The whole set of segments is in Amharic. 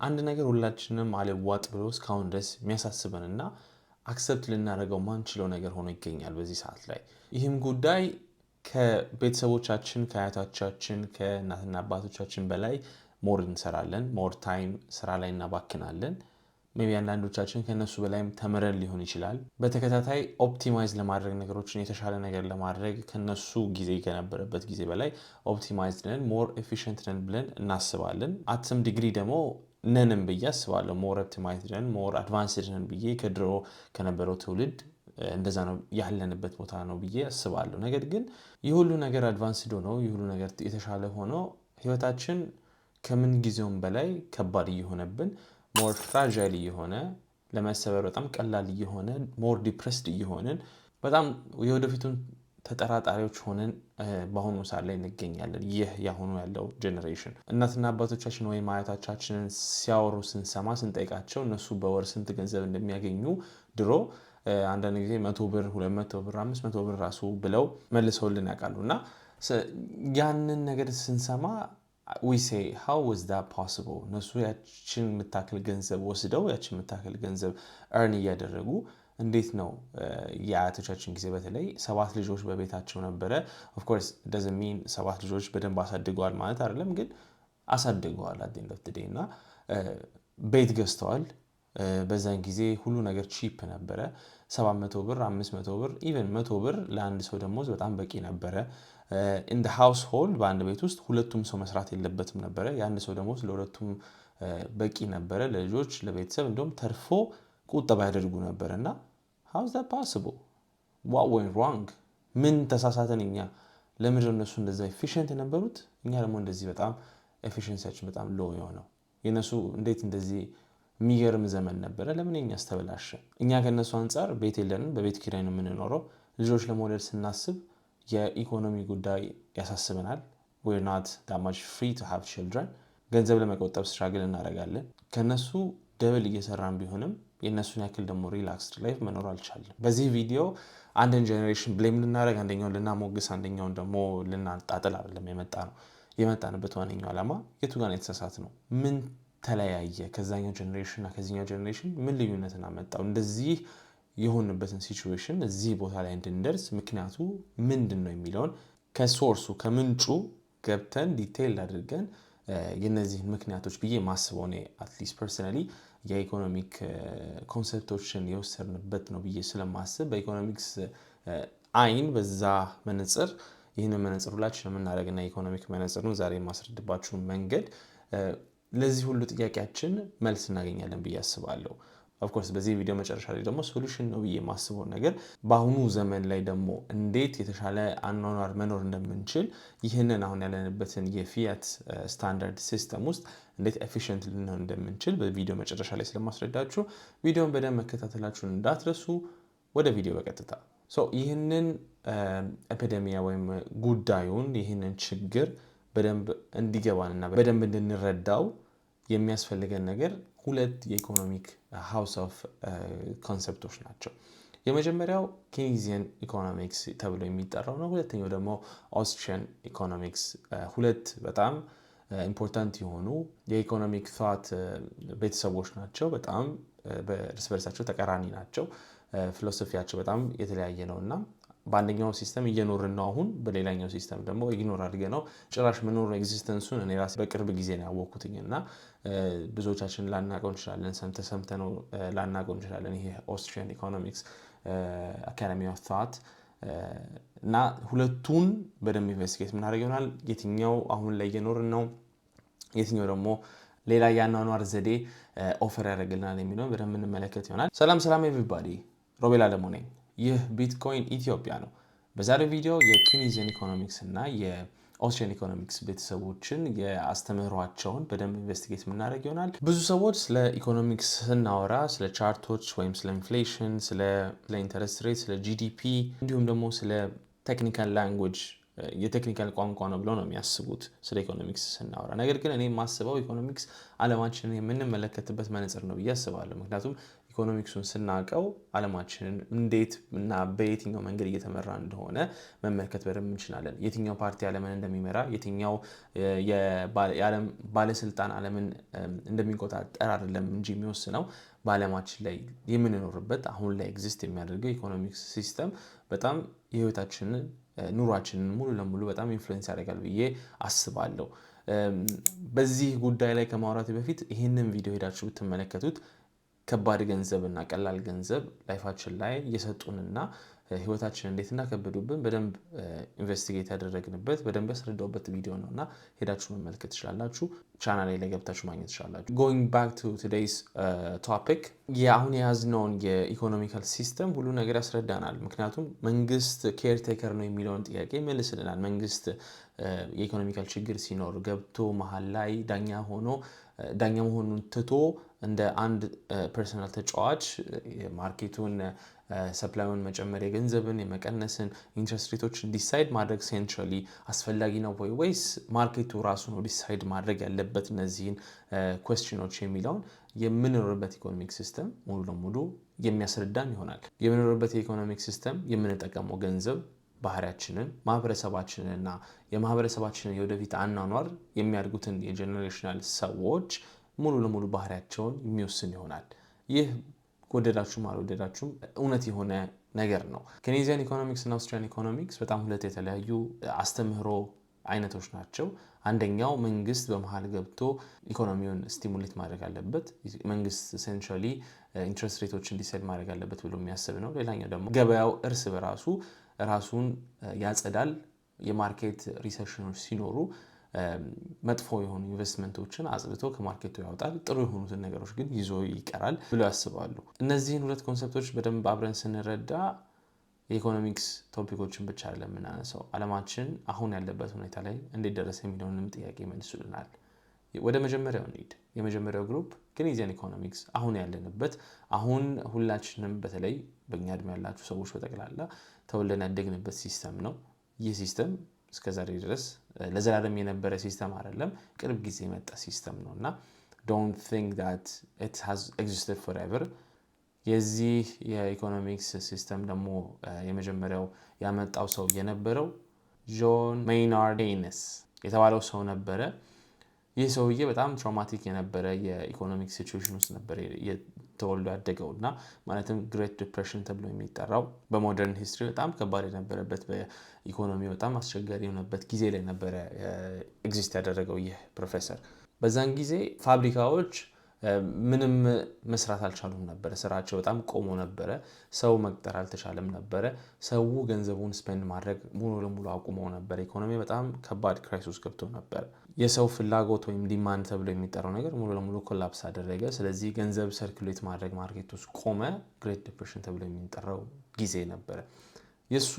አንድ ነገር ሁላችንም አልዋጥ ብሎ እስካሁን ድረስ የሚያሳስበንና አክሰፕት ልናደርገው ማንችለው ነገር ሆኖ ይገኛል በዚህ ሰዓት ላይ። ይህም ጉዳይ ከቤተሰቦቻችን ከአያቶቻችን ከእናትና አባቶቻችን በላይ ሞር እንሰራለን፣ ሞር ታይም ስራ ላይ እናባክናለን። ሜቢ አንዳንዶቻችን ከነሱ በላይም ተምረን ሊሆን ይችላል። በተከታታይ ኦፕቲማይዝ ለማድረግ ነገሮችን የተሻለ ነገር ለማድረግ ከነሱ ጊዜ ከነበረበት ጊዜ በላይ ኦፕቲማይዝ ነን፣ ሞር ኤፊሽንት ነን ብለን እናስባለን። አትም ዲግሪ ደግሞ ነንም ብዬ አስባለሁ። ሞር ኦፕቲማይዝ ነን፣ ሞር አድቫንስድ ነን ብዬ ከድሮ ከነበረው ትውልድ እንደዛ ነው ያለንበት ቦታ ነው ብዬ አስባለሁ። ነገር ግን የሁሉ ነገር አድቫንስድ ሆኖ የሁሉ ነገር የተሻለ ሆኖ ህይወታችን ከምን ጊዜውም በላይ ከባድ እየሆነብን ሞር ፍራጃይል እየሆነ ለመሰበር በጣም ቀላል እየሆነ ሞር ዲፕረስድ እየሆንን በጣም የወደፊቱን ተጠራጣሪዎች ሆነን በአሁኑ ሰዓት ላይ እንገኛለን። ይህ ያሁኑ ያለው ጄኔሬሽን እናትና አባቶቻችን ወይም አያቶቻችንን ሲያወሩ ስንሰማ ስንጠይቃቸው እነሱ በወር ስንት ገንዘብ እንደሚያገኙ ድሮ አንዳንድ ጊዜ 100 ብር 200 ብር 500 ብር ራሱ ብለው መልሰውልን ያውቃሉ። እና ያንን ነገር ስንሰማ we say how was that possible? እነሱ ያችን የምታክል ገንዘብ ወስደው ያችን የምታክል ገንዘብ earn እያደረጉ እንዴት ነው የአያቶቻችን ጊዜ በተለይ 7 ልጆች በቤታቸው ነበረ። of course it doesn't mean 7 ልጆች በደንብ አሳድገዋል ማለት አይደለም፣ ግን አሳድገዋል at the end of the day እና ቤት ገዝተዋል። በዛን ጊዜ ሁሉ ነገር ቺፕ ነበረ። 700 ብር 500 ብር ኢቨን 100 ብር ለአንድ ሰው ደሞዝ በጣም በቂ ነበረ። in the household በአንድ ቤት ውስጥ ሁለቱም ሰው መስራት የለበትም ነበረ። የአንድ ሰው ደሞዝ ለሁለቱም በቂ ነበረ፣ ለልጆች ለቤተሰብ እንደውም ተርፎ ቁጠባ ያደርጉ ነበር። እና how is that possible? what went wrong? ምን ተሳሳተን እኛ? ለምንድን ነው እነሱ እንደዛ ኤፊሽንት የነበሩት እኛ ደግሞ እንደዚህ በጣም ኤፊሽንሲያችን በጣም ሎ የሆነው? የነሱ እንዴት እንደዚህ የሚገርም ዘመን ነበረ፣ ለምን እኛ አስተበላሸ? እኛ ከነሱ አንፃር ቤት የለንም፣ በቤት ኪራይ ነው የምንኖረው። ልጆች ለመውለድ ስናስብ የኢኮኖሚ ጉዳይ ያሳስበናል። we're not that much free to have children። ገንዘብ ለመቆጠብ ስትራግል እናደርጋለን። ከነሱ ደብል እየሰራን ቢሆንም የነሱን ያክል ደግሞ ሪላክስድ ላይፍ መኖር አልቻለም። በዚህ ቪዲዮ አንድን ጄኔሬሽን ብሌም ልናደርግ፣ አንደኛውን ልናሞግስ፣ አንደኛውን ደግሞ ልናጣጥል አይደለም የመጣንበት ዋነኛው ዓላማ የቱ ጋር የተሳሳት ነው? ምን ተለያየ? ከዛኛው ጄኔሬሽን እና ከዚህኛው ጄኔሬሽን ምን ልዩነትን አመጣው? እንደዚህ የሆንበትን ሲቹዌሽን እዚህ ቦታ ላይ እንድንደርስ ምክንያቱ ምንድን ነው የሚለውን ከሶርሱ ከምንጩ ገብተን ዲቴይል አድርገን የነዚህን ምክንያቶች ብዬ ማስበው እኔ አትሊስት ፐርሰናሊ የኢኮኖሚክ ኮንሰፕቶችን የወሰድንበት ነው ብዬ ስለማስብ በኢኮኖሚክስ አይን በዛ መነጽር ይህንን መነጽር ሁላችን የምናደርግና የኢኮኖሚክ መነጽሩን ዛሬ የማስረድባችሁ መንገድ ለዚህ ሁሉ ጥያቄያችን መልስ እናገኛለን ብዬ አስባለሁ። ኦፍኮርስ በዚህ ቪዲዮ መጨረሻ ላይ ደግሞ ሶሉሽን ነው ብዬ የማስበው ነገር በአሁኑ ዘመን ላይ ደግሞ እንዴት የተሻለ አኗኗር መኖር እንደምንችል ይህንን አሁን ያለንበትን የፊያት ስታንዳርድ ሲስተም ውስጥ እንዴት ኤፊሽንት ልንሆን እንደምንችል በቪዲዮ መጨረሻ ላይ ስለማስረዳችሁ ቪዲዮን በደንብ መከታተላችሁን እንዳትረሱ። ወደ ቪዲዮ በቀጥታ ይህንን ኤፒዴሚያ ወይም ጉዳዩን ይህንን ችግር በደንብ እንዲገባንና በደንብ እንድንረዳው የሚያስፈልገን ነገር ሁለት የኢኮኖሚክ ሃውስ ኦፍ ኮንሰፕቶች ናቸው። የመጀመሪያው ኬይንዚያን ኢኮኖሚክስ ተብሎ የሚጠራው ነው። ሁለተኛው ደግሞ ኦስትሪያን ኢኮኖሚክስ። ሁለት በጣም ኢምፖርታንት የሆኑ የኢኮኖሚክ ቷት ቤተሰቦች ናቸው። በጣም በእርስ በርሳቸው ተቃራኒ ናቸው። ፊሎሶፊያቸው በጣም የተለያየ ነውና በአንደኛው ሲስተም እየኖርን ነው አሁን፣ በሌላኛው ሲስተም ደግሞ ኢግኖር አድርገ ነው ጭራሽ መኖር ኤግዚስተንሱን እኔ ራሴ በቅርብ ጊዜ ነው ያወቅኩትኝና ብዙዎቻችን ላናቀው እንችላለን፣ ሰምተ ነው ላናቀው እንችላለን። ይሄ ኦስትሪያን ኢኮኖሚክስ አካዳሚ ኦፍ ቶት እና ሁለቱን በደንብ ኢንቨስቲጌት ምናደርግ ይሆናል። የትኛው አሁን ላይ እየኖርን ነው፣ የትኛው ደግሞ ሌላ ያኗኗር ዘዴ ኦፈር ያደርግልናል የሚለውን በደንብ እንመለከት ይሆናል። ሰላም ኤቭሪባዲ፣ ሮቤል አለሙ ነኝ። ይህ ቢትኮይን ኢትዮጵያ ነው። በዛሬው ቪዲዮ የኬይንዚያን ኢኮኖሚክስ እና የኦስትሪያን ኢኮኖሚክስ ቤተሰቦችን የአስተምህሯቸውን በደንብ ኢንቨስቲጌት የምናደርግ ይሆናል። ብዙ ሰዎች ስለ ኢኮኖሚክስ ስናወራ ስለ ቻርቶች ወይም ስለ ኢንፍሌሽን፣ ስለ ኢንተረስት ሬት፣ ስለ ጂዲፒ እንዲሁም ደግሞ ስለ ቴክኒካል ላንጉጅ የቴክኒካል ቋንቋ ነው ብለው ነው የሚያስቡት ስለ ኢኮኖሚክስ ስናወራ። ነገር ግን እኔ የማስበው ኢኮኖሚክስ ዓለማችንን የምንመለከትበት መነጽር ነው ብዬ አስባለሁ። ምክንያቱም ኢኮኖሚክሱን ስናውቀው ዓለማችንን እንዴት እና በየትኛው መንገድ እየተመራ እንደሆነ መመልከት በደንብ እንችላለን። የትኛው ፓርቲ ዓለምን እንደሚመራ፣ የትኛው የዓለም ባለስልጣን ዓለምን እንደሚቆጣጠር አይደለም እንጂ የሚወስነው በዓለማችን ላይ የምንኖርበት አሁን ላይ ኤግዚስት የሚያደርገው ኢኮኖሚክስ ሲስተም በጣም የህይወታችንን ኑሯችንን ሙሉ ለሙሉ በጣም ኢንፍሉዌንስ ያደርጋል ብዬ አስባለሁ። በዚህ ጉዳይ ላይ ከማውራት በፊት ይህንን ቪዲዮ ሄዳችሁ ብትመለከቱት ከባድ ገንዘብ እና ቀላል ገንዘብ ላይፋችን ላይ እየሰጡንና ህይወታችን እንዴት እንዳከበዱብን በደንብ ኢንቨስቲጌት ያደረግንበት በደንብ ያስረዳውበት ቪዲዮ ነው እና ሄዳችሁ መመልከት ትችላላችሁ። ቻናሌ ላይ ገብታችሁ ማግኘት ትችላላችሁ። ጎይንግ ባክ ቱ ቱዴይስ ቶፒክ የአሁን የያዝነውን የኢኮኖሚካል ሲስተም ሁሉ ነገር ያስረዳናል። ምክንያቱም መንግስት ኬርቴከር ነው የሚለውን ጥያቄ ይመልስልናል። መንግስት የኢኮኖሚካል ችግር ሲኖር ገብቶ መሀል ላይ ዳኛ መሆኑን ትቶ እንደ አንድ ፐርሰናል ተጫዋች ማርኬቱን ሰፕላዩን መጨመር፣ የገንዘብን የመቀነስን ኢንትረስት ሬቶችን ዲሳይድ ማድረግ ሴንትራሊ አስፈላጊ ነው ወይስ ማርኬቱ ራሱ ነው ዲሳይድ ማድረግ ያለበት እነዚህን ኩዌስችኖች የሚለውን የምንኖርበት ኢኮኖሚክ ሲስተም ሙሉ ለሙሉ የሚያስረዳን ይሆናል። የምንኖርበት የኢኮኖሚክ ሲስተም የምንጠቀመው ገንዘብ ባህሪያችንን፣ ማህበረሰባችንን እና የማህበረሰባችንን የወደፊት አኗኗር የሚያድጉትን የጀኔሬሽናል ሰዎች ሙሉ ለሙሉ ባህሪያቸውን የሚወስን ይሆናል። ይህ ወደዳችሁም አልወደዳችሁም እውነት የሆነ ነገር ነው። ኬኔዚያን ኢኮኖሚክስ እና አውስትሪያን ኢኮኖሚክስ በጣም ሁለት የተለያዩ አስተምህሮ አይነቶች ናቸው። አንደኛው መንግስት በመሀል ገብቶ ኢኮኖሚውን ስቲሙሌት ማድረግ አለበት፣ መንግስት ሴንትራሊ ኢንትረስት ሬቶችን ዲሳይድ ማድረግ አለበት ብሎ የሚያስብ ነው። ሌላኛው ደግሞ ገበያው እርስ በራሱ ራሱን ያጸዳል፣ የማርኬት ሪሴሽኖች ሲኖሩ መጥፎ የሆኑ ኢንቨስትመንቶችን አጽድቶ ከማርኬቱ ያወጣል፣ ጥሩ የሆኑትን ነገሮች ግን ይዞ ይቀራል ብለው ያስባሉ። እነዚህን ሁለት ኮንሰፕቶች በደንብ አብረን ስንረዳ የኢኮኖሚክስ ቶፒኮችን ብቻ አይደለም የምናነሳው፣ ዓለማችን አሁን ያለበት ሁኔታ ላይ እንዴት ደረሰ የሚለውንም ጥያቄ ይመልሱልናል። ወደ መጀመሪያው እንሂድ። የመጀመሪያው ግሩፕ ኬኔዚያን ኢኮኖሚክስ አሁን ያለንበት፣ አሁን ሁላችንም በተለይ በእኛ እድሜ ያላችሁ ሰዎች በጠቅላላ ተወልደን ያደግንበት ሲስተም ነው። ይህ ሲስተም እስከዛሬ ድረስ ለዘላለም የነበረ ሲስተም አይደለም፣ ቅርብ ጊዜ የመጣ ሲስተም ነው እና don't think that it has existed forever። የዚህ የኢኮኖሚክስ ሲስተም ደግሞ የመጀመሪያው ያመጣው ሰው የነበረው ጆን ሜይናርድ ኬይንስ የተባለው ሰው ነበረ። ይህ ሰውዬ በጣም ትራውማቲክ የነበረ የኢኮኖሚክ ሲቹዌሽን ውስጥ ነበር ተወልዶ ያደገው እና ማለትም ግሬት ዲፕሬሽን ተብሎ የሚጠራው በሞደርን ሂስትሪ በጣም ከባድ የነበረበት በኢኮኖሚ በጣም አስቸጋሪ የሆነበት ጊዜ ላይ ነበረ ኤግዚስት ያደረገው ይህ ፕሮፌሰር። በዛን ጊዜ ፋብሪካዎች ምንም መስራት አልቻሉም ነበረ። ስራቸው በጣም ቆሞ ነበረ። ሰው መቅጠር አልተቻለም ነበረ። ሰው ገንዘቡን ስፔንድ ማድረግ ሙሉ ለሙሉ አቁመው ነበር። ኢኮኖሚ በጣም ከባድ ክራይሲስ ገብቶ ነበር። የሰው ፍላጎት ወይም ዲማንድ ተብሎ የሚጠራው ነገር ሙሉ ለሙሉ ኮላፕስ አደረገ። ስለዚህ ገንዘብ ሰርኩሌት ማድረግ ማርኬት ውስጥ ቆመ። ግሬት ዲፕሬሽን ተብሎ የሚጠራው ጊዜ ነበረ። የሱ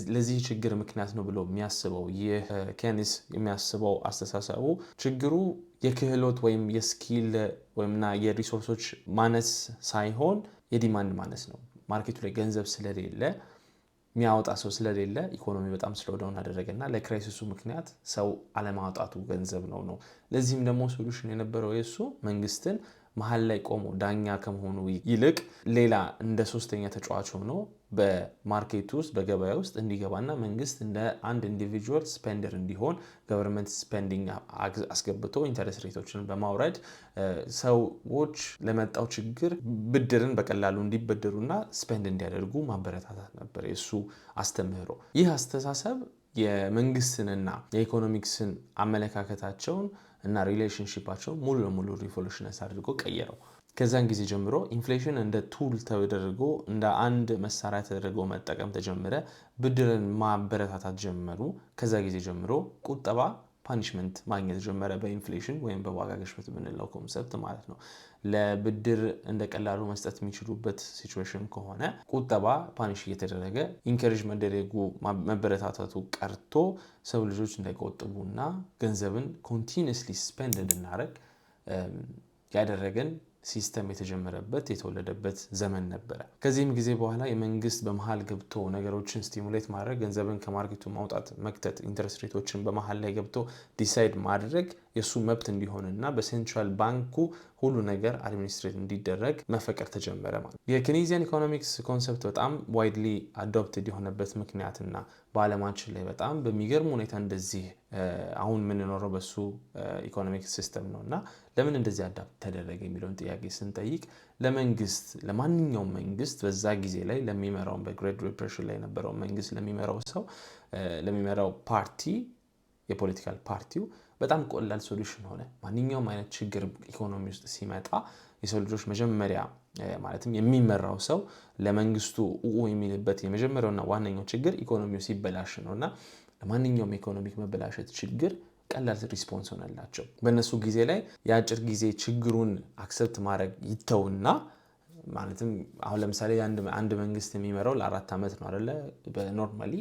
ለዚህ ችግር ምክንያት ነው ብሎ የሚያስበው ይህ ኬይንስ የሚያስበው አስተሳሰቡ ችግሩ የክህሎት ወይም የስኪል ወይምና የሪሶርሶች ማነስ ሳይሆን የዲማንድ ማነስ ነው። ማርኬቱ ላይ ገንዘብ ስለሌለ የሚያወጣ ሰው ስለሌለ ኢኮኖሚ በጣም ስሎዳውን አደረገና ለክራይሲሱ ምክንያት ሰው አለማውጣቱ ገንዘብ ነው። ለዚህም ደግሞ ሶሉሽን የነበረው የሱ መንግስትን መሀል ላይ ቆሞ ዳኛ ከመሆኑ ይልቅ ሌላ እንደ ሶስተኛ ተጫዋች ሆኖ በማርኬት ውስጥ በገበያ ውስጥ እንዲገባና መንግስት እንደ አንድ ኢንዲቪጁዋል ስፔንደር እንዲሆን ገቨርንመንት ስፔንዲንግ አስገብቶ ኢንተረስት ሬቶችን በማውረድ ሰዎች ለመጣው ችግር ብድርን በቀላሉ እንዲበደሩና ስፔንድ እንዲያደርጉ ማበረታታት ነበር የሱ አስተምህሮ። ይህ አስተሳሰብ የመንግስትንና የኢኮኖሚክስን አመለካከታቸውን እና ሪሌሽንሺፓቸውን ሙሉ ለሙሉ ሪቮሉሽናይዝ አድርጎ ቀየረው። ከዛን ጊዜ ጀምሮ ኢንፍሌሽን እንደ ቱል ተደርጎ እንደ አንድ መሳሪያ ተደርጎ መጠቀም ተጀመረ። ብድርን ማበረታታት ጀመሩ። ከዛ ጊዜ ጀምሮ ቁጠባ ፓኒሽመንት ማግኘት ጀመረ። በኢንፍሌሽን ወይም በዋጋ ግሽበት የምንለው ኮንሰፕት ማለት ነው። ለብድር እንደ ቀላሉ መስጠት የሚችሉበት ሲቹዌሽን ከሆነ ቁጠባ ፓኒሽ እየተደረገ ኢንከሬጅ መደረጉ መበረታታቱ ቀርቶ ሰው ልጆች እንዳይቆጥቡና ገንዘብን ኮንቲኒየስሊ ስፔንድ እንድናደርግ ያደረገን ሲስተም የተጀመረበት የተወለደበት ዘመን ነበረ። ከዚህም ጊዜ በኋላ የመንግስት በመሃል ገብቶ ነገሮችን ስቲሙሌት ማድረግ፣ ገንዘብን ከማርኬቱ ማውጣት፣ መክተት፣ ኢንተረስት ሬቶችን በመሃል ላይ ገብቶ ዲሳይድ ማድረግ የሱ መብት እንዲሆንና በሴንትራል ባንኩ ሁሉ ነገር አድሚኒስትሬት እንዲደረግ መፈቀድ ተጀመረ ማለት። የኬኔዚያን ኢኮኖሚክስ ኮንሰፕት በጣም ዋይድሊ አዶፕትድ የሆነበት ምክንያትና በዓለማችን ላይ በጣም በሚገርም ሁኔታ እንደዚህ አሁን የምንኖረው በሱ ኢኮኖሚክ ሲስተም ነው እና ለምን እንደዚህ አዳፕት ተደረገ የሚለውን ጥያቄ ስንጠይቅ ለመንግስት ለማንኛውም መንግስት በዛ ጊዜ ላይ ለሚመራው በግሬት ዲፕሬሽን ላይ የነበረው መንግስት ለሚመራው ሰው ለሚመራው ፓርቲ የፖለቲካል ፓርቲው በጣም ቆላል ሶሉሽን ሆነ። ማንኛውም አይነት ችግር ኢኮኖሚ ውስጥ ሲመጣ የሰው ልጆች መጀመሪያ ማለትም የሚመራው ሰው ለመንግስቱ የሚልበት የመጀመሪያውና ዋነኛው ችግር ኢኮኖሚው ሲበላሽ ነውና ለማንኛውም ኢኮኖሚክ መበላሸት ችግር ቀላል ሪስፖንስ ሆነላቸው። በእነሱ ጊዜ ላይ የአጭር ጊዜ ችግሩን አክሰፕት ማድረግ ይተውና ማለትም አሁን ለምሳሌ አንድ መንግስት የሚመራው ለ4 ዓመት ነው አይደለ? በኖርማሊ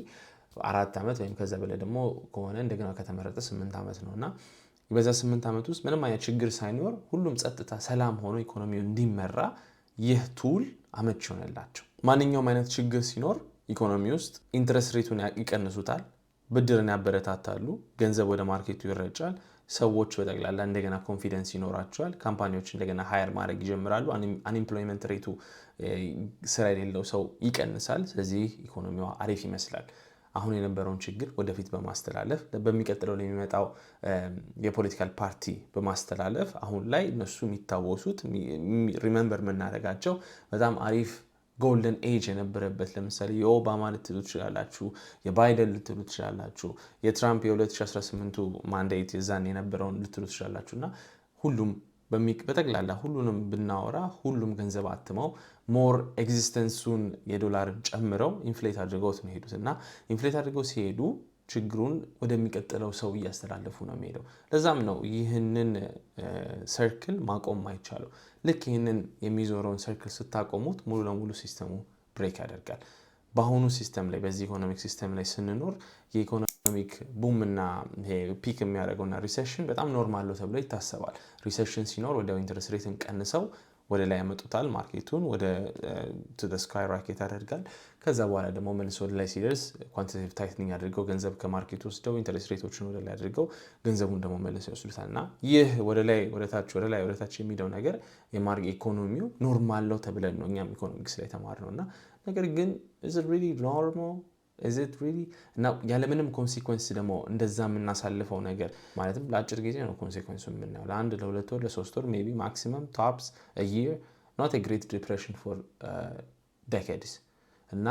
4 ዓመት ወይም ከዛ በላይ ደግሞ ከሆነ እንደገና ከተመረጠ 8 ዓመት ነውና በዛ 8 ዓመት ውስጥ ምንም አይነት ችግር ሳይኖር ሁሉም ጸጥታ ሰላም ሆኖ ኢኮኖሚው እንዲመራ ይህ ቱል አመቺ ሆነላቸው። ማንኛውም አይነት ችግር ሲኖር ኢኮኖሚ ውስጥ ኢንትረስት ሬቱን ይቀንሱታል፣ ብድርን ያበረታታሉ፣ ገንዘብ ወደ ማርኬቱ ይረጫል፣ ሰዎች በጠቅላላ እንደገና ኮንፊደንስ ይኖራቸዋል፣ ካምፓኒዎች እንደገና ሃየር ማድረግ ይጀምራሉ፣ አንኤምፕሎይመንት ሬቱ ስራ የሌለው ሰው ይቀንሳል። ስለዚህ ኢኮኖሚዋ አሪፍ ይመስላል። አሁን የነበረውን ችግር ወደፊት በማስተላለፍ በሚቀጥለው የሚመጣው የፖለቲካል ፓርቲ በማስተላለፍ አሁን ላይ እነሱ የሚታወሱት ሪሜምበር የምናደርጋቸው በጣም አሪፍ ጎልደን ኤጅ የነበረበት ለምሳሌ የኦባማ ልትሉ ትችላላችሁ፣ የባይደን ልትሉ ትችላላችሁ፣ የትራምፕ የ2018 ማንዴት የዛን የነበረውን ልትሉ ትችላላችሁ እና ሁሉም በጠቅላላ ሁሉንም ብናወራ ሁሉም ገንዘብ አትመው ሞር ኤግዚስተንሱን የዶላርን ጨምረው ኢንፍሌት አድርገውት ነው ሄዱት እና ኢንፍሌት አድርገው ሲሄዱ ችግሩን ወደሚቀጥለው ሰው እያስተላለፉ ነው የሚሄደው። ለዛም ነው ይህንን ሰርክል ማቆም አይቻለው። ልክ ይህንን የሚዞረውን ሰርክል ስታቆሙት ሙሉ ለሙሉ ሲስተሙ ብሬክ ያደርጋል። በአሁኑ ሲስተም ላይ በዚህ ኢኮኖሚክ ሲስተም ላይ ስንኖር የኢኮኖሚክ ቡም እና ፒክ የሚያደርገውና ሪሴሽን በጣም ኖርማል ነው ተብሎ ይታሰባል። ሪሴሽን ሲኖር ወዲያው ኢንተረስት ሬትን ቀንሰው ወደ ላይ ያመጡታል፣ ማርኬቱን ወደ ስካይ ራኬት ያደርጋል። ከዛ በኋላ ደግሞ መልሶ ወደ ላይ ሲደርስ ኳንቲቴቲቭ ታይትኒንግ አድርገው ገንዘብ ከማርኬቱ ወስደው ኢንተረስት ሬቶችን ወደ ላይ አድርገው ገንዘቡን ደግሞ መልሰው ይወስዱታል እና ይህ ወደ ላይ ወደ ታች የሚለው ነገር የማርኬት ኢኮኖሚው ኖርማል ነው ተብለን ነው እኛም ኢኮኖሚክስ ላይ ተማርነው እና ነገር ግን is it really normal? is it really እና ያለምንም ኮንሲኩዌንስ ደግሞ እንደዛ የምናሳልፈው ነገር ማለትም ለአጭር ጊዜ ነው ኮንሲኩዌንሱ የምናየው ለ1 ለ2 ወር ለ3 ወር ሜቢ ማክሲመም ቶፕስ a year not a great depression for decades እና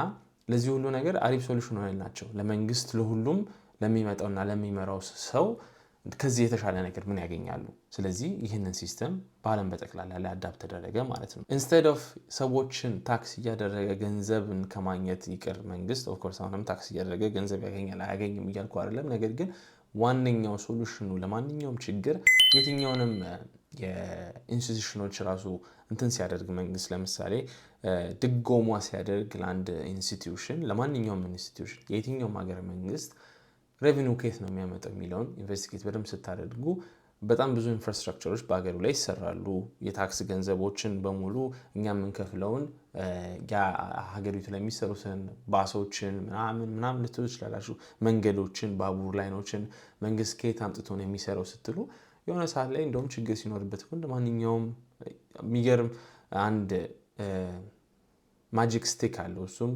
ለዚህ ሁሉ ነገር አሪፍ ሶሉሽን ሆነላቸው ለመንግስት ለሁሉም ለሚመጣውና ለሚመራው ሰው ከዚህ የተሻለ ነገር ምን ያገኛሉ? ስለዚህ ይህንን ሲስተም በዓለም በጠቅላላ ላይ አዳፕት ተደረገ ማለት ነው። ኢንስቴድ ኦፍ ሰዎችን ታክስ እያደረገ ገንዘብን ከማግኘት ይቅር መንግስት ኦፍ ኮርስ አሁንም ታክስ እያደረገ ገንዘብ ያገኛል አያገኝም እያልኩ አይደለም። ነገር ግን ዋነኛው ሶሉሽኑ ለማንኛውም ችግር የትኛውንም የኢንስቲትዩሽኖች ራሱ እንትን ሲያደርግ መንግስት ለምሳሌ ድጎማ ሲያደርግ ለአንድ ኢንስቲትዩሽን ለማንኛውም ኢንስቲትዩሽን የትኛውም ሀገር መንግስት ሬቨኒው ከየት ነው የሚያመጣው የሚለውን ኢንቨስቲጌት በደንብ ስታደርጉ በጣም ብዙ ኢንፍራስትራክቸሮች በአገሩ ላይ ይሰራሉ። የታክስ ገንዘቦችን በሙሉ እኛ የምንከፍለውን ሀገሪቱ ላይ የሚሰሩትን ባሶችን ምናምን ልትሉ ትችላላችሁ። መንገዶችን፣ ባቡር ላይኖችን መንግስት ከየት አምጥቶ ነው የሚሰራው ስትሉ የሆነ ሰዓት ላይ እንደውም ችግር ሲኖርበት ሁሉ ማንኛውም የሚገርም አንድ ማጂክ ስቲክ አለው። እሱም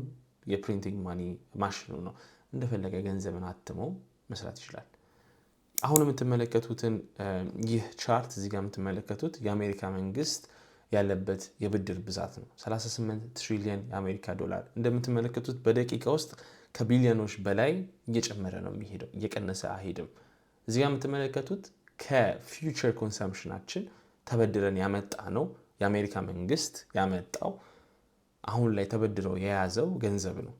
የፕሪንቲንግ ማኒ ማሽኑ ነው። እንደፈለገ ገንዘብን አትመው መስራት ይችላል። አሁን የምትመለከቱትን ይህ ቻርት እዚህ ጋር የምትመለከቱት የአሜሪካ መንግስት ያለበት የብድር ብዛት ነው። 38 ትሪሊየን የአሜሪካ ዶላር እንደምትመለከቱት በደቂቃ ውስጥ ከቢሊዮኖች በላይ እየጨመረ ነው የሚሄደው፣ እየቀነሰ አይሄድም። እዚህ ጋር የምትመለከቱት ከፊውቸር ኮንሰምፕሽናችን ተበድረን ያመጣ ነው። የአሜሪካ መንግስት ያመጣው አሁን ላይ ተበድረው የያዘው ገንዘብ ነው።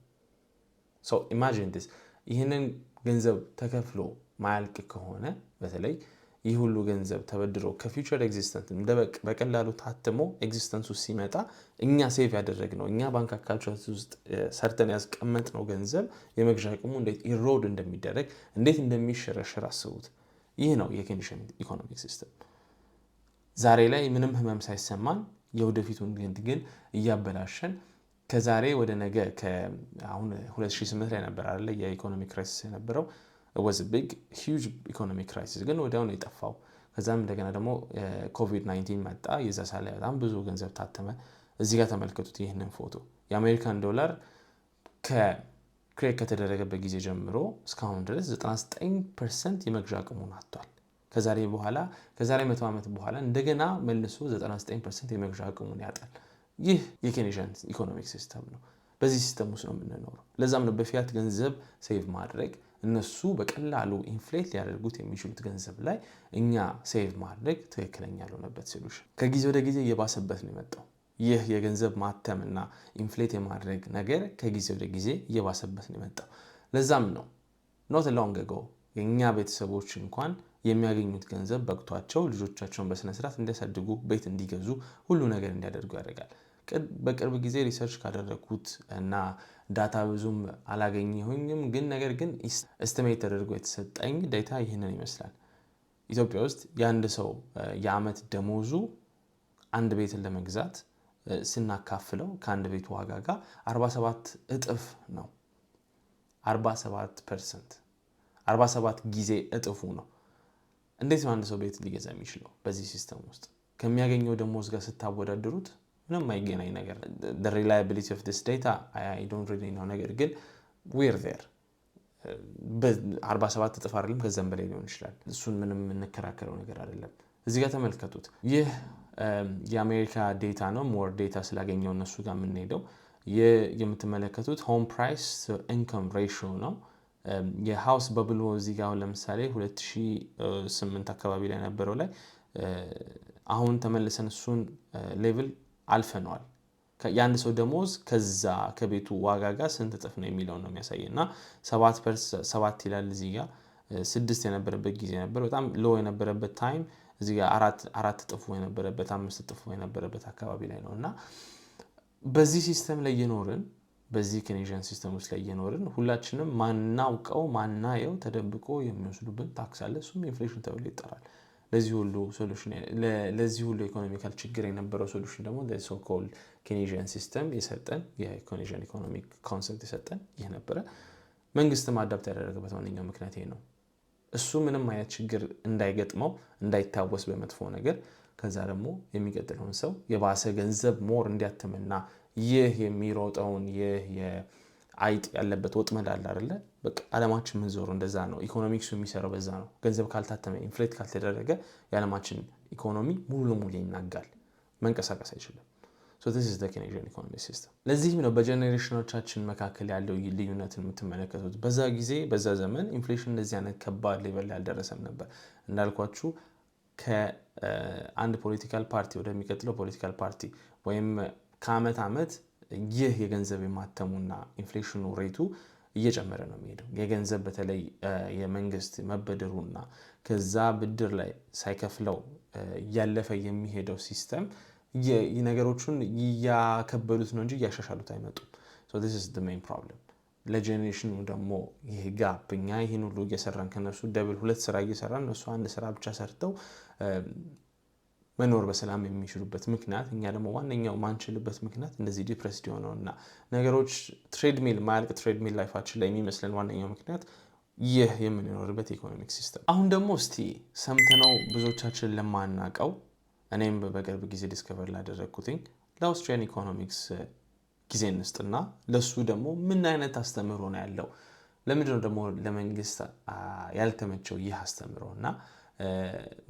ሶ ኢማጂን ዲስ ይህንን ገንዘብ ተከፍሎ ማያልቅ ከሆነ በተለይ ይህ ሁሉ ገንዘብ ተበድሮ ከፊውቸር ኤግዚስተንስ በቀላሉ ታትሞ ኤግዚስተንሱ ሲመጣ እኛ ሴቭ ያደረግነው እኛ ባንክ አካውንት ውስጥ ሰርተን ያስቀመጥነው ገንዘብ የመግዣ አቅሙ እንዴት ኢሮድ እንደሚደረግ እንዴት እንደሚሸረሸር አስቡት። ይህ ነው የኬንያን ኢኮኖሚክ ሲስተም። ዛሬ ላይ ምንም ህመም ሳይሰማን የወደፊቱን ግን እያበላሸን ከዛሬ ወደ ነገ አሁን 2008 ላይ ነበር አይደል የኢኮኖሚ ክራይሲስ የነበረው was a big huge economic crisis ግን ወዲያው ነው የጠፋው። ከዛም እንደገና ደግሞ ኮቪድ-19 መጣ። የዛ ሳለ በጣም ብዙ ገንዘብ ታተመ። እዚህ ጋር ተመልከቱት ይህንን ፎቶ የአሜሪካን ዶላር ክሬክ ከተደረገበት ጊዜ ጀምሮ እስካሁን ድረስ 99% የመግዣ አቅሙን አጥቷል። ከዛሬ 100 ዓመት በኋላ እንደገና መልሶ 99% የመግዣ አቅሙን ያጣል። ይህ የኬንያን ኢኮኖሚክ ሲስተም ነው። በዚህ ሲስተም ውስጥ ነው የምንኖረው። ለዛም ነው በፊያት ገንዘብ ሴቭ ማድረግ እነሱ በቀላሉ ኢንፍሌት ሊያደርጉት የሚችሉት ገንዘብ ላይ እኛ ሴቭ ማድረግ ትክክለኛ ያልሆነበት ሶሉሽን ከጊዜ ወደ ጊዜ እየባሰበት ነው የመጣው። ይህ የገንዘብ ማተምና ኢንፍሌት የማድረግ ነገር ከጊዜ ወደ ጊዜ እየባሰበት ነው የመጣው። ለዛም ነው ኖት ሎንግ አጎ የኛ ቤተሰቦች እንኳን የሚያገኙት ገንዘብ በቅቷቸው ልጆቻቸውን በስነ ስርዓት እንዲያሳድጉ ቤት እንዲገዙ ሁሉ ነገር እንዲያደርጉ ያደርጋል። በቅርብ ጊዜ ሪሰርች ካደረኩት እና ዳታ ብዙም አላገኘሁኝም ነገር ግን ኤስቲሜት ተደርጎ የተሰጠኝ ዳታ ይህንን ይመስላል። ኢትዮጵያ ውስጥ የአንድ ሰው የአመት ደሞዙ አንድ ቤትን ለመግዛት ስናካፍለው ከአንድ ቤት ዋጋ ጋር 47 እጥፍ ነው። 47% 47 ጊዜ እጥፉ ነው። እንዴት ነው አንድ ሰው ቤት ሊገዛ የሚችለው? በዚህ ሲስተም ውስጥ ከሚያገኘው ደሞዝ ጋር ስታወዳድሩት ምንም አይገናኝ ነገር። the reliability of this data I don't really know ነገር ግን we're there 47 እጥፍ አይደለም ከዛም በላይ ሊሆን ይችላል። እሱን ምንም እንከራከረው ነገር አይደለም። እዚህ ጋር ተመልከቱት። ይህ የአሜሪካ ዴታ ነው። ሞር ዴታ ስላገኘው እነሱ ጋር የምንሄደው የምትመለከቱት ሆም ፕራይስ ኢንካም ሬሽዮ ነው። የሃውስ በብሎ እዚህ ጋር ለምሳሌ 2008 አካባቢ ላይ ነበረው ላይ አሁን ተመልሰን እሱን ሌቭል አልፈነዋል። የአንድ ሰው ደሞዝ ከዛ ከቤቱ ዋጋ ጋር ስንት እጥፍ ነው የሚለው ነው የሚያሳየና 7 ይላል። እዚህ ጋር 6 የነበረበት ጊዜ ነበር። በጣም ሎ የነበረበት ታይም እዚህ ጋር 4 እጥፍ የነበረበት 5 እጥፍ የነበረበት አካባቢ ላይ ነውና በዚህ ሲስተም ላይ የኖርን በዚህ ኬንያን ሲስተም ውስጥ ላይ የኖርን ሁላችንም ማናውቀው ማናየው ተደብቆ የሚወስዱብን ታክስ አለ። እሱም ኢንፍሌሽን ተብሎ ይጠራል። ለዚህ ሁሉ ሶሉሽን ለዚህ ሁሉ ኢኮኖሚካል ችግር የነበረው ሶሉሽን ደግሞ the so called ኬንያን ሲስተም የሰጠን የኬንያን ኢኮኖሚክ ኮንሰፕት የሰጠን ይሄ ነበረ። መንግስትም አዳፕት ያደረገበት ዋነኛው ምክንያት ይሄ ነው። እሱ ምንም አይነት ችግር እንዳይገጥመው እንዳይታወስ በመጥፎ ነገር ከዛ ደግሞ የሚቀጥለውን ሰው የባሰ ገንዘብ ሞር እንዲያተምና ይህ የሚሮጠውን ይህ የአይጥ ያለበት ወጥመድ አለ አይደለ? በቃ ዓለማችን ምን ዞሮ እንደዛ ነው። ኢኮኖሚክሱ የሚሰራው በዛ ነው። ገንዘብ ካልታተመ ኢንፍሌት ካልተደረገ የዓለማችን ኢኮኖሚ ሙሉ ለሙሉ ይናጋል፣ መንቀሳቀስ አይችልም። so this is the Kenyan economic system። ለዚህም ነው በጀነሬሽኖቻችን መካከል ያለው ልዩነትን የምትመለከቱት። በዛ ጊዜ በዛ ዘመን ኢንፍሌሽን እንደዚህ አይነት ከባድ ሌቨል ላይ አልደረሰም ነበር። እንዳልኳችሁ ከአንድ ፖለቲካል ፓርቲ ወደሚቀጥለው ፖለቲካል ፓርቲ ወይም ከአመት አመት ይህ የገንዘብ የማተሙና ኢንፍሌሽኑ ሬቱ እየጨመረ ነው የሚሄደው። የገንዘብ በተለይ የመንግስት መበደሩና ከዛ ብድር ላይ ሳይከፍለው ያለፈ የሚሄደው ሲስተም ነገሮቹን ያከበዱት ነው እንጂ ያሻሻሉት አይመጡም። so this is the main problem። ለጀነሬሽኑ ደግሞ ይሄ ጋፕ እኛ ይሄን ሁሉ እየሰራን ከነሱ ደብል 2 ስራ እየሰራን እነሱ አንድ ስራ ብቻ ሰርተው መኖር በሰላም የሚችሉበት ምክንያት እኛ ደግሞ ዋነኛው ማንችልበት ምክንያት እንደዚህ ዲፕሬስድ ሆነውና ነገሮች ትሬድሚል ማልቅ ትሬድሚል ላይፋችን ላይ የሚመስለን ዋነኛው ምክንያት ይህ የምንኖርበት ኢኮኖሚክ ሲስተም። አሁን ደግሞ እስቲ ሰምተነው ብዙዎቻችን ለማናቀው እኔም በቅርብ ጊዜ ዲስከቨር ላደረኩትኝ ለአውስትሪያን ኢኮኖሚክስ ጊዜ እንስጥና ለሱ ደግሞ ምን አይነት አስተምሮ ነው ያለው፣ ለምንድነው ደግሞ ለመንግስት ያልተመቸው ይህ አስተምሮና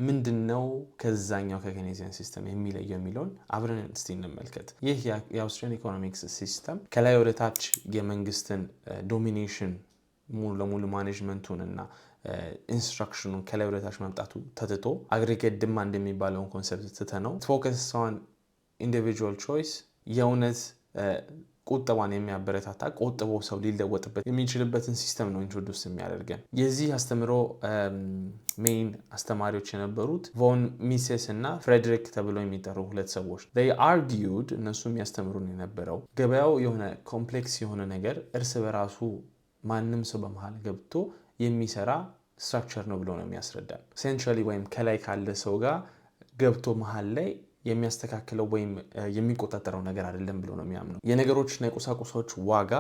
ምንድነው ከዛኛው ከኬንያን ሲስተም የሚለየው የሚለውን አብረን እስቲ እንመልከት። ይህ የአውስትሪያን ኢኮኖሚክስ ሲስተም ከላይ ወደ ታች የመንግስትን ዶሚኔሽን ሙሉ ለሙሉ ማኔጅመንቱን እና ኢንስትራክሽኑን ከላይ ወደ ታች መምጣቱ ተትቶ አግሪጌት ዲማንድ የሚባለውን ኮንሰፕት ትተነው ፎከስ ኦን ኢንዲቪጁዋል ቾይስ የእውነት ቁጠባን የሚያበረታታ ቆጥቦ ሰው ሊለወጥበት የሚችልበትን ሲስተም ነው ኢንትሮዱስ የሚያደርገን። የዚህ አስተምሮ ሜን አስተማሪዎች የነበሩት ቮን ሚሴስ እና ፍሬድሪክ ተብለው የሚጠሩ ሁለት ሰዎች they argued እነሱ የሚያስተምሩን የነበረው ገበያው የሆነ ኮምፕሌክስ የሆነ ነገር እርስ በራሱ ማንም ሰው በመሃል ገብቶ የሚሰራ ስትራክቸር ነው ብሎ ነው የሚያስረዳን። ሴንትራሊ ወይም ከላይ ካለ ሰው ጋር ገብቶ መሃል ላይ የሚያስተካክለው ወይም የሚቆጣጠረው ነገር አይደለም ብሎ ነው የሚያምነው። የነገሮችና የቁሳቁሶች ዋጋ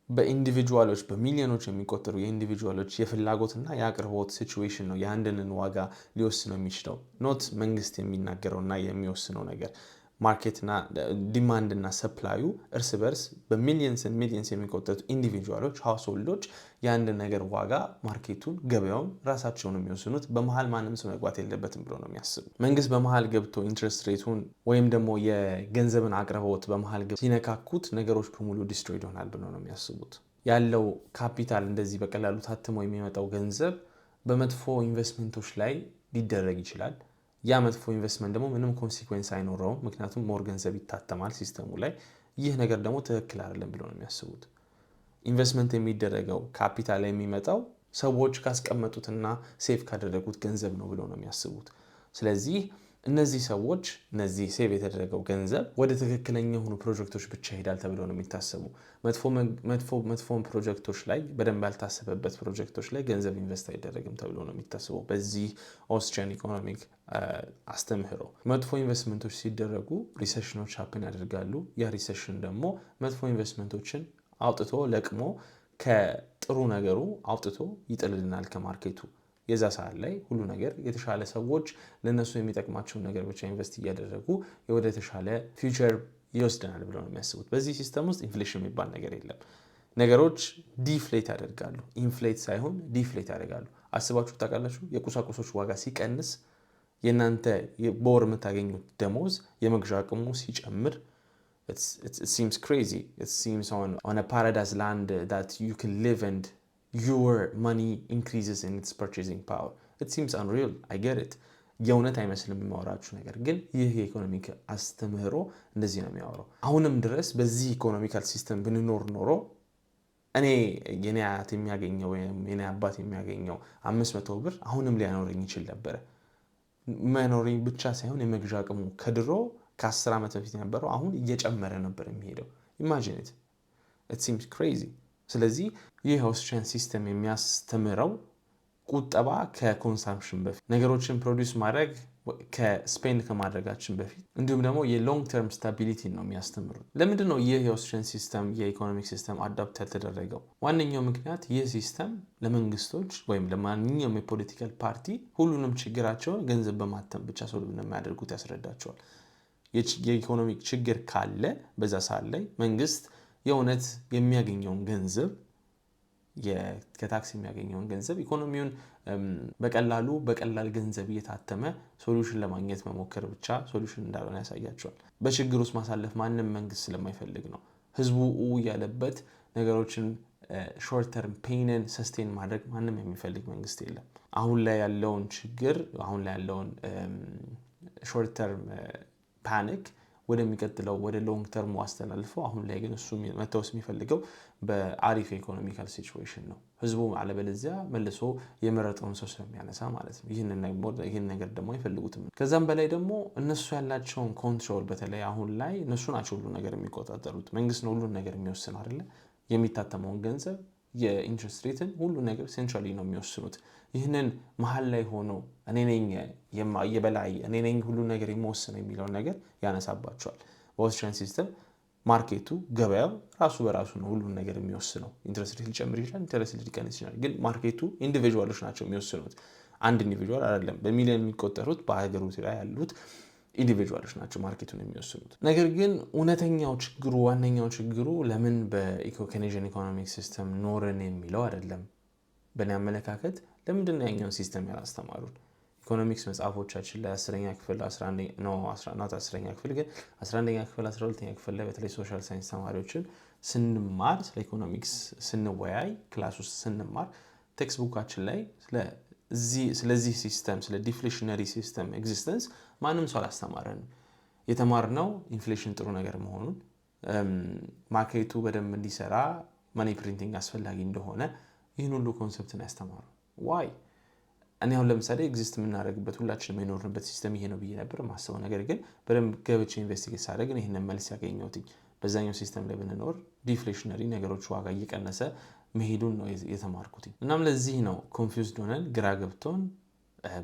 በኢንዲቪጁዋሎች በሚሊዮኖች የሚቆጠሩ የኢንዲቪጁዋሎች የፍላጎትና የአቅርቦት ሲቹዌሽን ነው የአንድንን ዋጋ ሊወስነው የሚችለው። ኖት መንግስት የሚናገረውና የሚወስነው ነገር። ማርኬትና ዲማንድ እና ሰፕላዩ እርስ በርስ በሚሊየንስ የሚቆጠሩ ኢንዲቪጁዋሎች ሃውስሆልዶች የአንድ ነገር ዋጋ ማርኬቱን ገበያውን ራሳቸውን የሚወስኑት በመሃል ማንም ሰው መግባት የለበትም ብሎ ነው የሚያስቡ። መንግስት በመሃል ገብቶ ኢንትረስት ሬቱን ወይም ደግሞ የገንዘብን አቅርቦት በመሃል ገብቶ ሲነካኩት ነገሮች በሙሉ ዲስትሮይድ ይሆናል ብሎ ነው የሚያስቡት። ያለው ካፒታል እንደዚህ በቀላሉ ታትሞ የሚመጣው ገንዘብ በመጥፎ ኢንቨስትመንቶች ላይ ሊደረግ ይችላል። ያ መጥፎ ኢንቨስትመንት ደግሞ ምንም ኮንሲኩዌንስ አይኖረውም፣ ምክንያቱም ሞር ገንዘብ ይታተማል ሲስተሙ ላይ። ይህ ነገር ደግሞ ትክክል አይደለም ብሎ ነው የሚያስቡት። ኢንቨስትመንት የሚደረገው ካፒታል የሚመጣው ሰዎች ካስቀመጡትና ሴቭ ካደረጉት ገንዘብ ነው ብሎ ነው የሚያስቡት። ስለዚህ እነዚህ ሰዎች እነዚህ ሴቭ የተደረገው ገንዘብ ወደ ትክክለኛ የሆኑ ፕሮጀክቶች ብቻ ይሄዳል ተብሎ ነው የሚታሰቡ። መጥፎ ፕሮጀክቶች ላይ በደንብ ያልታሰበበት ፕሮጀክቶች ላይ ገንዘብ ኢንቨስት አይደረግም ተብሎ ነው የሚታሰበው በዚህ ኦስትሪያን ኢኮኖሚክ አስተምህሮ። መጥፎ ኢንቨስትመንቶች ሲደረጉ ሪሴሽኖች ሀፕን ያደርጋሉ። ያ ሪሴሽን ደግሞ መጥፎ ኢንቨስትመንቶችን አውጥቶ ለቅሞ ከጥሩ ነገሩ አውጥቶ ይጥልልናል ከማርኬቱ። የዛ ሰዓት ላይ ሁሉ ነገር የተሻለ ሰዎች ለነሱ የሚጠቅማቸውን ነገር ብቻ ኢንቨስት እያደረጉ ወደ ተሻለ ፊውቸር ይወስደናል ብለው ነው የሚያስቡት። በዚህ ሲስተም ውስጥ ኢንፍሌሽን የሚባል ነገር የለም። ነገሮች ዲፍሌት ያደርጋሉ። ኢንፍሌት ሳይሆን ዲፍሌት ያደርጋሉ። አስባችሁ ታውቃላችሁ? የቁሳቁሶች ዋጋ ሲቀንስ የእናንተ በወር የምታገኙት ደሞዝ የመግዣ አቅሙ ሲጨምር it seems crazy. It seems on a paradise land that you can live and your money increases in its purchasing power. It seems unreal. I get it. የእውነት አይመስልም የማወራችሁ ነገር ግን ይህ የኢኮኖሚክ አስተምህሮ እንደዚህ ነው የሚያወራው። አሁንም ድረስ በዚህ ኢኮኖሚካል ሲስተም ብንኖር ኖሮ እኔ የኔ አያት የሚያገኘው ወይም የኔ አባት የሚያገኘው 500 ብር አሁንም ሊያኖረኝ ይችል ነበር። መኖረኝ ብቻ ሳይሆን የመግዣ አቅሙ ከድሮ ከ10 ዓመት በፊት የነበረው አሁን እየጨመረ ነበር የሚሄደው። ኢማጂን ኢት። ኢት ሲምስ ክሬዚ። ስለዚህ ይህ ኦስትሪያን ሲስተም የሚያስተምረው ቁጠባ ከኮንሳምፕሽን በፊት ነገሮችን ፕሮዲውስ ማድረግ ከስፔንድ ከማድረጋችን በፊት እንዲሁም ደግሞ የሎንግ ተርም ስታቢሊቲ ነው የሚያስተምሩት። ለምንድን ነው ይህ የኦስትሪያን ሲስተም የኢኮኖሚክ ሲስተም አዳፕት ያልተደረገው? ዋነኛው ምክንያት ይህ ሲስተም ለመንግስቶች ወይም ለማንኛውም የፖለቲካል ፓርቲ ሁሉንም ችግራቸውን ገንዘብ በማተም ብቻ ሰው የሚያደርጉት ያስረዳቸዋል። የኢኮኖሚክ ችግር ካለ በዛ ሰዓት ላይ መንግስት የእውነት የሚያገኘውን ገንዘብ ከታክስ የሚያገኘውን ገንዘብ ኢኮኖሚውን በቀላል ገንዘብ እየታተመ ሶሉሽን ለማግኘት መሞከር ብቻ ሶሉሽን እንዳልሆነ ያሳያቸዋል። በችግር ውስጥ ማሳለፍ ማንም መንግስት ስለማይፈልግ ነው። ህዝቡ ያለበት ነገሮችን ሾርት ተርም ፔንን ሰስቴን ማድረግ ማንም የሚፈልግ መንግስት የለም። አሁን ላይ ያለውን ችግር አሁን ላይ ያለውን ሾርት ተርም ፓኒክ ወደሚቀጥለው ወደ ሎንግ ተርም አስተላልፈው አሁን ላይ ግን እሱ መተውስ የሚፈልገው በአሪፍ ኢኮኖሚካል ሲቹዌሽን ነው። ህዝቡ አለበለዚያ መልሶ የመረጠውን ሰው ስለሚያነሳ ማለት ነው። ይህን ነገር ደግሞ አይፈልጉትም። ከዛም በላይ ደግሞ እነሱ ያላቸውን ኮንትሮል በተለይ አሁን ላይ እነሱ ናቸው ሁሉ ነገር የሚቆጣጠሩት። መንግስት ነው ሁሉ ነገር የሚወስነው አይደለ? የሚታተመውን ገንዘብ የኢንትረስት ሬትን ሁሉ ነገር ሴንትራሊ ነው የሚወስኑት። ይህንን መሀል ላይ ሆኖ እኔ ነኝ የበላይ እኔ ነኝ ሁሉ ነገር የሚወስነው የሚለውን ነገር ያነሳባቸዋል። በኦስትሪያን ሲስተም ማርኬቱ ገበያው ራሱ በራሱ ነው ሁሉን ነገር የሚወስነው። ኢንትረስት ሬት ሊጨምር ይችላል፣ ኢንትረስት ሬት ሊቀንስ ይችላል። ግን ማርኬቱ ኢንዲቪጁዋሎች ናቸው የሚወስኑት። አንድ ኢንዲቪጁዋል አይደለም። በሚሊዮን የሚቆጠሩት በሀገሩ ላይ ያሉት ኢንዲቪጁዋሎች ናቸው ማርኬቱን የሚወስኑት። ነገር ግን ዋነኛው ችግሩ ለምን በኬኔዥን ኢኮኖሚክ ሲስተም ኖርን የሚለው አይደለም። በእኔ አመለካከት ለምንድን ነው ያኛውን ሲስተም ያላስተማሩን? ኢኮኖሚክስ መጽሐፎቻችን ላይ 10ኛ ክፍል 11ኛ ክፍል ግን 11ኛ ክፍል 12ኛ ክፍል ላይ በተለይ ሶሻል ሳይንስ ተማሪዎችን ስንማር ስለ ኢኮኖሚክስ ስንወያይ ክላስ ውስጥ ስንማር ቴክስት ቡካችን ላይ ስለዚህ ሲስተም ስለ ዲፍሌሽነሪ ሲስተም ኤግዚስተንስ ማንም ሰው አላስተማረን። የተማርነው ኢንፍሌሽን ጥሩ ነገር መሆኑን ማርኬቱ በደንብ እንዲሰራ ማኒ ፕሪንቲንግ አስፈላጊ እንደሆነ ይህን ሁሉ ኮንሰፕትን ያስተማሩ። ዋይ እኔ አሁን ለምሳሌ ኤግዚስት የምናደርግበት ሁላችንም የኖርንበት ሲስተም ይሄ ነው ብዬ ነበር ማስበው። ነገር ግን በደንብ ገብቼ ኢንቨስቲጌት ሳደርግ ይህንን መልስ ያገኘሁት በዛኛው ሲስተም ላይ ብንኖር ዲፍሌሽነሪ ነገሮች ዋጋ እየቀነሰ መሄዱን ነው የተማርኩት። እናም ለዚህ ነው ኮንፊውዝድ ሆነን ግራ ገብቶን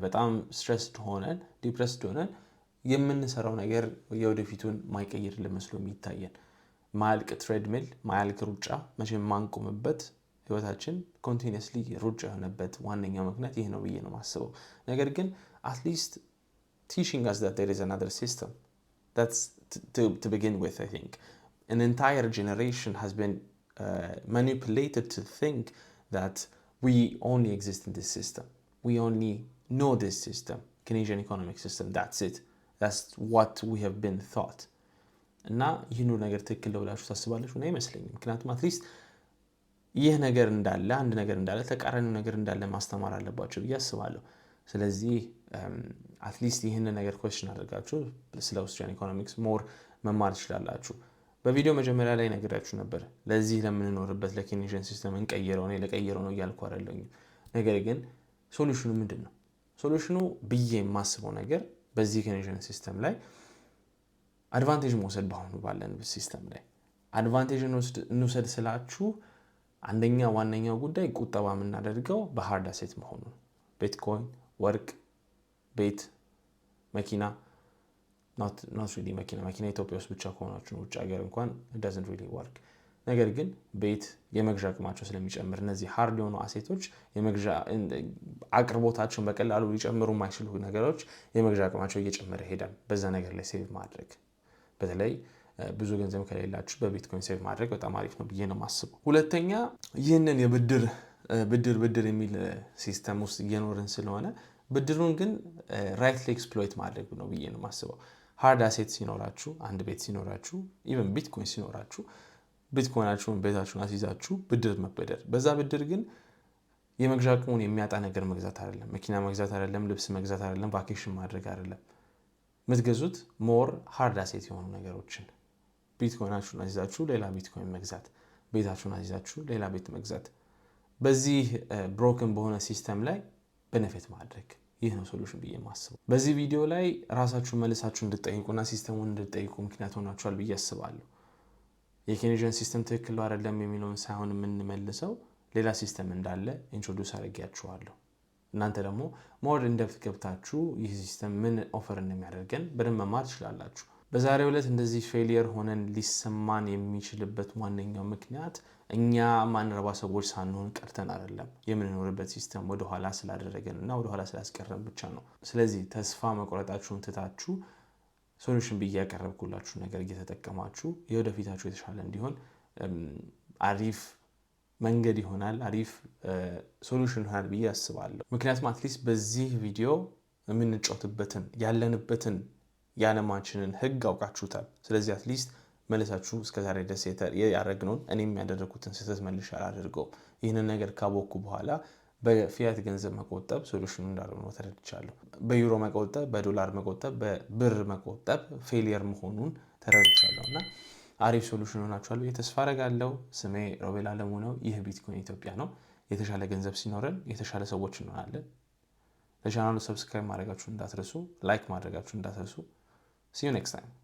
በጣም ስትሬስድ ሆነን ዲፕረስድ ሆነን የምንሰራው ነገር የወደፊቱን ማይቀይር መስሎ የሚታየን ማያልቅ ትሬድሚል ማያልቅ ሩጫ መቼም ማንቆምበት ህይወታችን ኮንቲኒየስሊ ሩጫ የሆነበት ዋነኛው ምክንያት ይህ ነው ብዬ ነው የማስበው። ነገር ግን አትሊስት teaching us that there is another system. That's to begin with, I think. An entire generation has been manipulated to think that we only exist in this system. We only know this system, Keynesian economic system, that's it. That's what we have been taught. እና ይህን ነገር ትክክል ነው ብላችሁ ታስባላችሁ? እና አይመስለኝም። ምክንያቱም አትሊስት ይህ ነገር እንዳለ አንድ ነገር እንዳለ ተቃራኒው ነገር እንዳለ ማስተማር አለባቸው ብዬ አስባለሁ። ስለዚህ አትሊስት ይህን ነገር ኮስችን አድርጋችሁ ስለ አውስትሪያን ኢኮኖሚክስ ሞር መማር ትችላላችሁ። በቪዲዮ መጀመሪያ ላይ ነግራችሁ ነበር ለዚህ ለምንኖርበት ለኬኔዥን ሲስተም እንቀይረው ነው ለቀይረው ነው እያልኩ አይደለሁም። ነገር ግን ሶሉሽኑ ምንድነው? ሶሉሽኑ ብዬ የማስበው ነገር በዚህ ኬኔዥን ሲስተም ላይ አድቫንቴጅ መውሰድ በአሁኑ ባለንበት ሲስተም ላይ አድቫንቴጅ እንውሰድ ስላችሁ አንደኛ ዋነኛው ጉዳይ ቁጠባ የምናደርገው በሃርድ አሴት መሆኑ ቢትኮይን፣ ወርቅ፣ ቤት፣ መኪና not really መኪና ኢትዮጵያ ውስጥ ብቻ ከሆናችሁ ውጭ ሀገር እንኳን it doesn't really work። ነገር ግን ቤት የመግዣ አቅማቸው ስለሚጨምር እነዚህ ሃርድ የሆኑ አሴቶች የመግዣ አቅርቦታቸውን በቀላሉ ሊጨምሩ የማይችሉ ነገሮች የመግዣ አቅማቸው እየጨመረ ይሄዳል። በዛ ነገር ላይ ሴቭ ማድረግ በተለይ ብዙ ገንዘብ ከሌላችሁ በቢትኮይን ሴቭ ማድረግ በጣም አሪፍ ነው ብዬ ነው የማስበው። ሁለተኛ ይህንን የብድር የሚል ሲስተም ውስጥ እየኖርን ስለሆነ ብድሩን ግን ራይትሊ ኤክስፕሎይት ማድረግ ነው ብዬ ነው የማስበው። ሃርድ አሴት ሲኖራችሁ አንድ ቤት ሲኖራችሁ ኢቨን ቢትኮይን ሲኖራችሁ ቢትኮይናችሁን ቤታችሁን አስይዛችሁ ብድር መበደር በዛ ብድር ግን የመግዣ አቅሙን የሚያጣ ነገር መግዛት አይደለም፣ መኪና መግዛት አይደለም፣ ልብስ መግዛት አይደለም፣ ቫኬሽን ማድረግ አይደለም። የምትገዙት ሞር ሃርድ አሴት የሆኑ ነገሮችን ቢትኮይናችሁን አስይዛችሁ ሌላ ቢትኮይን መግዛት፣ ቤታችሁን አስይዛችሁ ሌላ ቤት መግዛት፣ በዚህ ብሮክን በሆነ ሲስተም ላይ ቤኔፊት ማድረግ ይህ ነው ሶሉሽን ብዬ የማስበው። በዚህ ቪዲዮ ላይ ራሳችሁን መልሳችሁ እንድትጠይቁና ሲስተሙን እንድትጠይቁ ምክንያት ሆናችኋል ብዬ አስባለሁ። የኬኔዥን ሲስተም ትክክል አይደለም የሚለውን ሳይሆን የምንመልሰው ሌላ ሲስተም እንዳለ ኢንትሮዱስ አድርጌያችኋለሁ። እናንተ ደግሞ ሞር ኢንደፕት ገብታችሁ ይህ ሲስተም ምን ኦፈር እንደሚያደርገን በደንብ መማር ትችላላችሁ። በዛሬው ዕለት እንደዚህ ፌሊየር ሆነን ሊሰማን የሚችልበት ዋነኛው ምክንያት እኛ ማንረባ ሰዎች ሳንሆን ቀርተን አይደለም፣ የምንኖርበት ሲስተም ወደ ኋላ ስላደረገንና ወደ ኋላ ስላስቀረን ብቻ ነው። ስለዚህ ተስፋ መቁረጣችሁን ትታችሁ ሶሉሽን ብዬ ያቀረብኩላችሁ ነገር እየተጠቀማችሁ የወደፊታችሁ የተሻለ እንዲሆን አሪፍ መንገድ ይሆናል፣ አሪፍ ሶሉሽን ይሆናል ብዬ አስባለሁ። ምክንያቱም አትሊስት በዚህ ቪዲዮ የምንጫወትበትን ያለንበትን የዓለማችንን ህግ አውቃችሁታል። ስለዚህ አትሊስት መልሳችሁ እስከዛሬ ድረስ ያደረግነውን እኔም ያደረኩትን ስህተት መልሼ አላደርገውም። ይህንን ነገር ካወቅኩ በኋላ በፊያት ገንዘብ መቆጠብ ሶሉሽኑ እንዳልሆነ ተረድቻለሁ። በዩሮ መቆጠብ፣ በዶላር መቆጠብ፣ በብር መቆጠብ ፌሊየር መሆኑን ተረድቻለሁ እና አሪፍ ሶሉሽን ሆናችኋል ብዬ ተስፋ አደርጋለሁ። ስሜ ሮቤል አለሙ ነው። ይህ ቢትኮይን ኢትዮጵያ ነው። የተሻለ ገንዘብ ሲኖረን የተሻለ ሰዎች እንሆናለን። ለቻናሉ ሰብስክራይብ ማድረጋችሁን እንዳትረሱ፣ ላይክ ማድረጋችሁን እንዳትረሱ። See you next time.